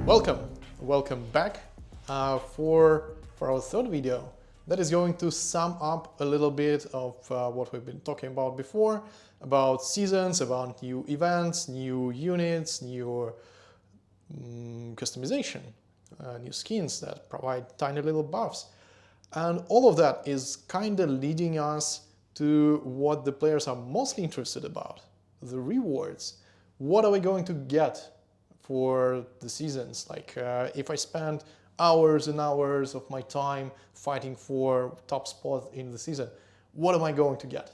Welcome back for our third video that is going to sum up a little bit of what we've been talking about before, about seasons, about new events, new units, new customization, new skins that provide tiny little buffs. And all of that is kind of leading us to what the players are mostly interested about, the rewards. What are we going to get for the seasons? Like if I spend hours and hours of my time fighting for top spot in the season, what am I going to get?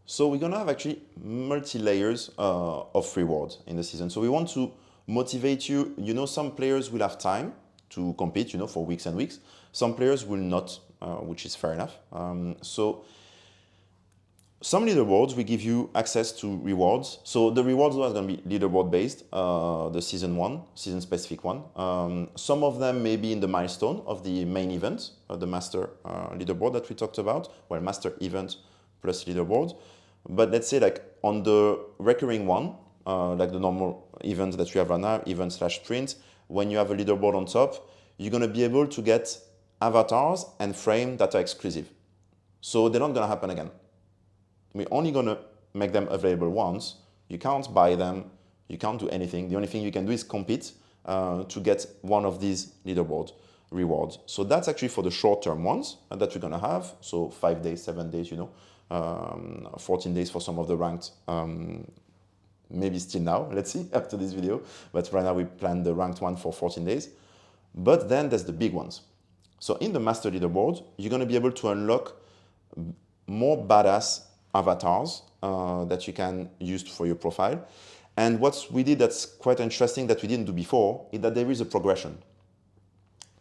So we're gonna have actually multi-layers of rewards in the season. So we want to motivate you. You know, some players will have time to compete, for weeks and weeks. Some players will not, which is fair enough. So some leaderboards, we give you access to rewards. So the rewards are going to be leaderboard based, the season specific one. Some of them may be in the milestone of the main event, the master leaderboard that we talked about, well, master event plus leaderboard. But let's say like on the recurring one, like the normal events that you have right now, event/sprint, when you have a leaderboard on top, you're going to be able to get avatars and frame that are exclusive. So they're not going to happen again. We're only going to make them available once. You can't buy them. You can't do anything. The only thing you can do is compete to get one of these leaderboard rewards. So that's actually for the short-term ones that we're going to have. So 5 days, 7 days, 14 days for some of the ranked. Maybe still now, let's see, after this video. But right now we plan the ranked one for 14 days. But then there's the big ones. So in the master leaderboard, you're going to be able to unlock more badass avatars that you can use for your profile. And what we did that's quite interesting that we didn't do before is that there is a progression.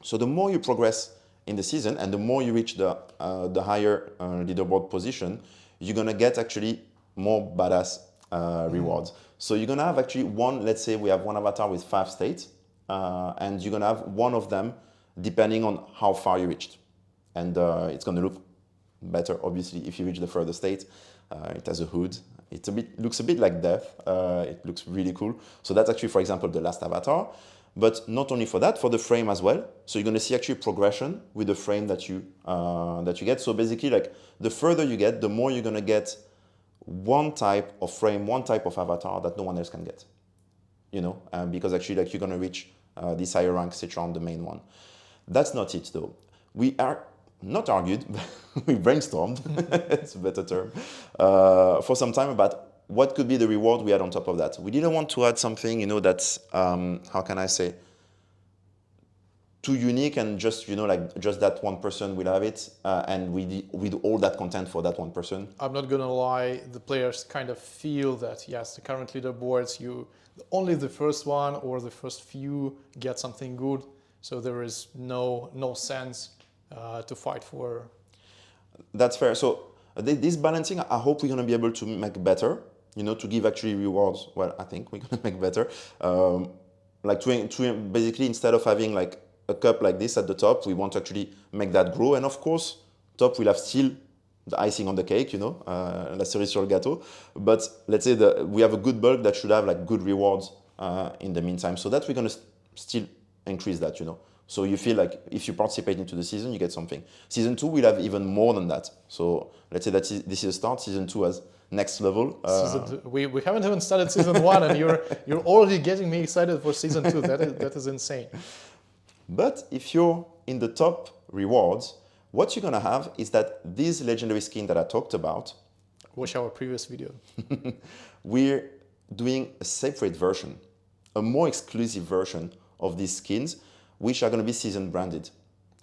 So the more you progress in the season and the more you reach the higher leaderboard position, you're going to get actually more badass rewards. So you're going to have actually let's say we have one avatar with 5 states, and you're going to have one of them depending on how far you reached. And it's going to look better, obviously, if you reach the further state. It has a hood. Looks a bit like death. It looks really cool. So that's actually, for example, the last avatar. But not only for that, for the frame as well. So you're going to see actually progression with the frame that you get. So basically, like the further you get, the more you're going to get one type of frame, one type of avatar that no one else can get. Because actually, like you're going to reach this higher rank, etc., on the main one. That's not it, though. We are not argued, we brainstormed, it's a better term, for some time about what could be the reward we had on top of that. We didn't want to add something, that's, how can I say, too unique and just, like just that one person will have it, and we do all that content for that one person. I'm not gonna lie, the players kind of feel that, yes, the current leaderboards, only the first one or the first few get something good, so there is no sense to fight for. That's fair. So this balancing, I hope we're going to be able to make better, to give actually rewards. Well, I think we're going to make better. Like to basically, instead of having like a cup like this at the top, we want to actually make that grow. And of course, top will have still the icing on the cake, la cerise sur le gâteau. But let's say we have a good bulk that should have like good rewards in the meantime. So that we're going to still increase that, So you feel like if you participate into the season, you get something. Season 2 will have even more than that. So let's say that this is a start. Season 2 has next level. We haven't even started season 1, and you're already getting me excited for season 2. That is insane. But if you're in the top rewards, what you're gonna have is that these legendary skins that I talked about. Watch our previous video. We're doing a separate version, a more exclusive version of these skins, which are going to be season branded.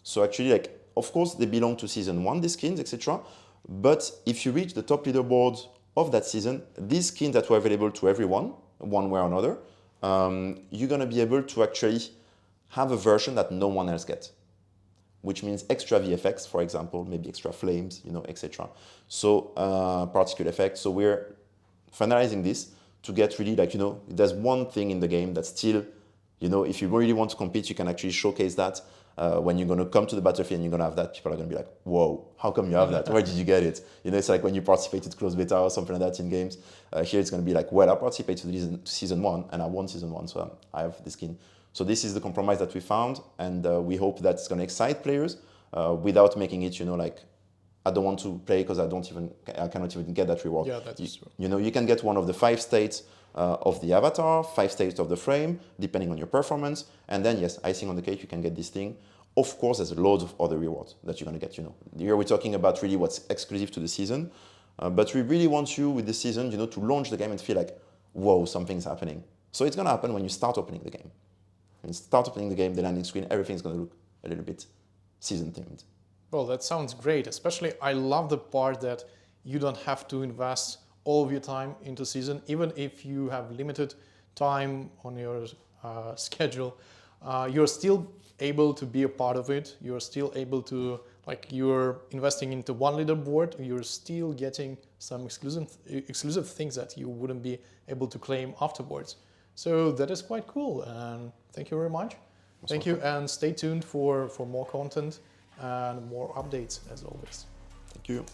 So actually, like, of course, they belong to season 1, these skins, etc. But if you reach the top leaderboard of that season, these skins that were available to everyone, one way or another, you're going to be able to actually have a version that no one else gets, which means extra VFX, for example, maybe extra flames, etc. So particle effects. So we're finalizing this to get really like, there's one thing in the game that still You know, if you really want to compete, you can actually showcase that. When you're going to come to the battlefield and you're going to have that, people are going to be like, whoa, how come you have that? Where did you get it? You know, it's like when you participate in closed beta or something like that in games. Here it's going to be like, well, I participated to season 1 and I won season 1, so I have the skin. So this is the compromise that we found, and we hope that it's going to excite players without making it, you know, like, I don't want to play because I cannot even get that reward. Yeah, that is true. You know, you can get one of the 5 states of the avatar, 5 states of the frame, depending on your performance. And then, yes, icing on the cake, you can get this thing. Of course, there's loads of other rewards that you're going to get, you know. Here we're talking about really what's exclusive to the season. But we really want you with the season, you know, to launch the game and feel like, whoa, something's happening. So it's going to happen when you start opening the game. When you start opening the game, the landing screen, everything's going to look a little bit season themed. Well, that sounds great. Especially, I love the part that you don't have to invest all of your time into season, even if you have limited time on your schedule. You're still able to be a part of it. You're still able to, like, you're investing into one leaderboard. You're still getting some exclusive things that you wouldn't be able to claim afterwards. So that is quite cool. And thank you very much. Thank you, and stay tuned for more content and more updates as always. Thank you.